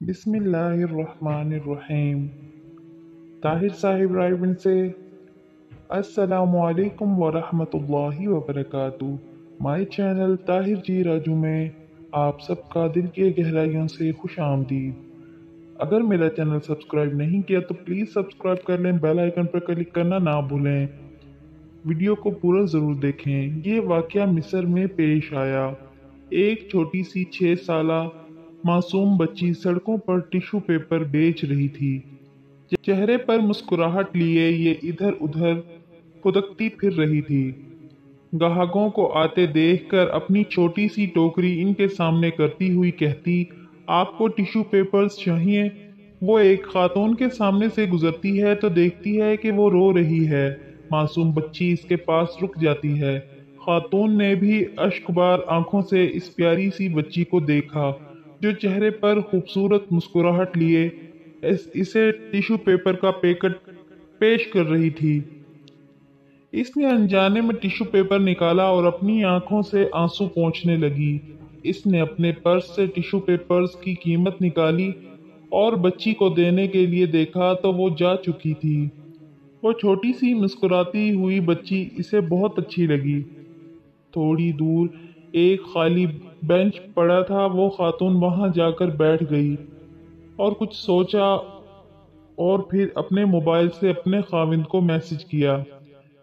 बिस्मिल्लाहिर्रहमानिर्रहीम। ताहिर साहिब रायविंड से अस्सलामुअलैकुम वरहमतुल्लाहि वबरकातुहू। माय चैनल ताहिर जी राजू में आप सबका दिल के गहराइयों से खुश आमदीद। अगर मेरा चैनल सब्सक्राइब नहीं किया तो प्लीज़ सब्सक्राइब कर लें, बेल आइकन पर क्लिक करना ना भूलें। वीडियो को पूरा ज़रूर देखें। ये वाक़या मिस्र में पेश आया। एक छोटी सी 6 साला मासूम बच्ची सड़कों पर टिश्यू पेपर बेच रही थी। चेहरे पर मुस्कुराहट लिए ये इधर उधर फुदकती फिर रही थी। ग्राहकों को आते देखकर अपनी छोटी सी टोकरी इनके सामने करती हुई कहती, आपको टिश्यू पेपर्स चाहिए? वो एक खातून के सामने से गुजरती है तो देखती है कि वो रो रही है। मासूम बच्ची इसके पास रुक जाती है। खातून ने भी अश्कबार आंखों से इस प्यारी सी बच्ची को देखा जो चेहरे पर खूबसूरत मुस्कुराहट लिए इसे टिश्यू पेपर का पैकेट पेश कर रही थी। इसने अनजाने में टिश्यू पेपर निकाला और अपनी आंखों से आंसू पोंछने लगी। इसने अपने पर्स से टिश्यू पेपर्स की कीमत निकाली और बच्ची को देने के लिए देखा तो वो जा चुकी थी। वो छोटी सी मुस्कुराती हुई बच्ची इसे बहुत अच्छी लगी। थोड़ी दूर एक खाली बेंच पड़ा था। वो खातून वहां जाकर बैठ गई और कुछ सोचा और फिर अपने मोबाइल से अपने खाविंद को मैसेज किया,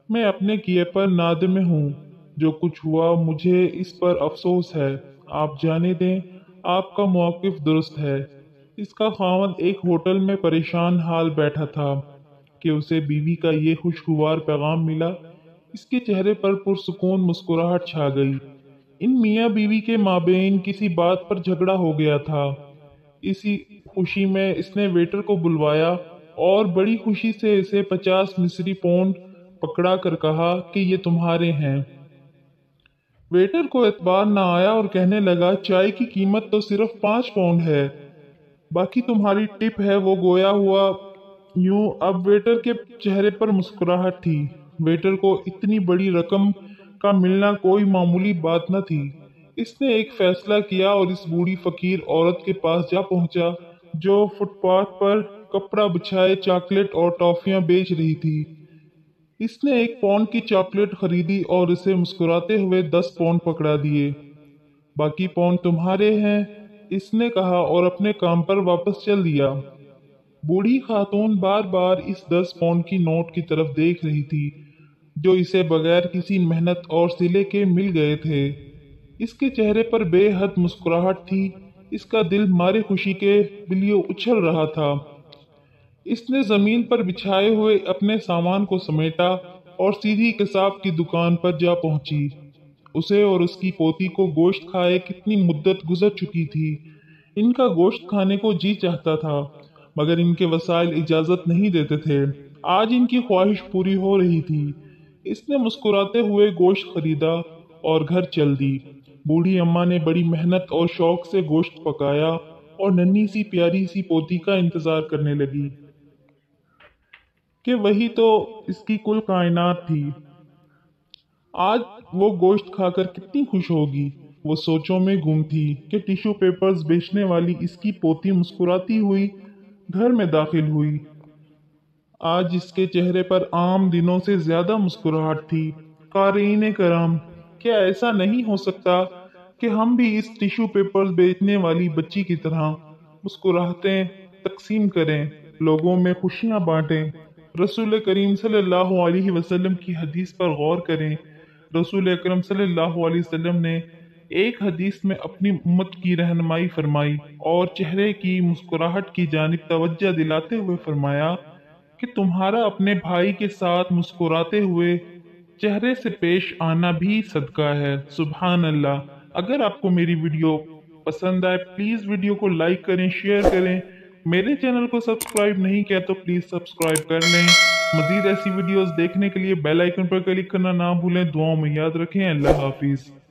मैं अपने किए पर नादिम हूँ। जो कुछ हुआ मुझे इस पर अफसोस है। आप जाने दें, आपका मौक़िफ़ दुरुस्त है। इसका खाविंद एक होटल में परेशान हाल बैठा था कि उसे बीवी का ये खुशगवार पैगाम मिला। इसके चेहरे पर पुरसुकून मुस्कुराहट छा गई। इन मियाँ बीवी के माबेन किसी बात पर झगड़ा हो गया था। इसी खुशी में इसने वेटर को बुलवाया और बड़ी खुशी से इसे 50 मिस्री पौंड पकड़ा कर कहा कि ये तुम्हारे हैं। वेटर को एतबार न आया और कहने लगा, चाय की कीमत तो सिर्फ 5 पौंड है, बाकी तुम्हारी टिप है। वो गोया हुआ यूं। अब वेटर के चेहरे पर मुस्कुराहट थी। वेटर को इतनी बड़ी रकम का मिलना कोई मामूली बात न थी। इसने एक फैसला किया और इस बूढ़ी फकीर औरत के पास जा पहुंचा जो फुटपाथ पर कपड़ा बिछाए चॉकलेट और टॉफियां बेच रही थी। इसने 1 पौंड की चॉकलेट खरीदी और इसे मुस्कुराते हुए 10 पौंड पकड़ा दिए। बाकी पौंड तुम्हारे हैं, इसने कहा और अपने काम पर वापस चल दिया। बूढ़ी खातून बार बार इस 10 पौंड की नोट की तरफ देख रही थी जो इसे बगैर किसी मेहनत और सिले के मिल गए थे। इसके चेहरे पर बेहद मुस्कुराहट थी। इसका दिल मारे खुशी के बिलियों उछल रहा था। इसने जमीन पर बिछाए हुए अपने सामान को समेटा और सीधी कसाब की दुकान पर जा पहुंची। उसे और उसकी पोती को गोश्त खाए कितनी मुद्दत गुजर चुकी थी। इनका गोश्त खाने को जी चाहता था मगर इनके वसाइल इजाजत नहीं देते थे। आज इनकी ख्वाहिश पूरी हो रही थी। इसने मुस्कुराते हुए गोश्त खरीदा और घर चल दी। बूढ़ी अम्मा ने बड़ी मेहनत और शौक से गोश्त पकाया और नन्ही सी प्यारी सी पोती का इंतजार करने लगी कि वही तो इसकी कुल कायनात थी। आज वो गोश्त खाकर कितनी खुश होगी। वो सोचों में गुम थी कि टिश्यू पेपर्स बेचने वाली इसकी पोती मुस्कुराती हुई घर में दाखिल हुई। आज इसके चेहरे पर आम दिनों से ज्यादा मुस्कुराहट थी। क़ारीन कराम, क्या ऐसा नहीं हो सकता कि हम भी इस टिश्यू पेपर्स बेचने वाली बच्ची की तरह मुस्कुराहटें तकसीम करें, लोगों में खुशियां बांटें। रसूल करीम सल्लल्लाहु अलैहि वसल्लम की हदीस पर गौर करें। रसूल अकरम सल्लल्लाहु अलैहि वसल्लम ने एक हदीस में अपनी उम्मत की रहनुमाई फरमाई और चेहरे की मुस्कुराहट की जानिब तवज्जो दिलाते हुए फरमाया कि तुम्हारा अपने भाई के साथ मुस्कुराते हुए चेहरे से पेश आना भी सदका है। सुभान अल्लाह। अगर आपको मेरी वीडियो पसंद आए प्लीज़ वीडियो को लाइक करें, शेयर करें। मेरे चैनल को सब्सक्राइब नहीं किया तो प्लीज़ सब्सक्राइब कर लें। मज़ीद ऐसी वीडियोस देखने के लिए बेल आइकन पर क्लिक करना ना भूलें। दुआओं में याद रखें। अल्लाह हाफिज़।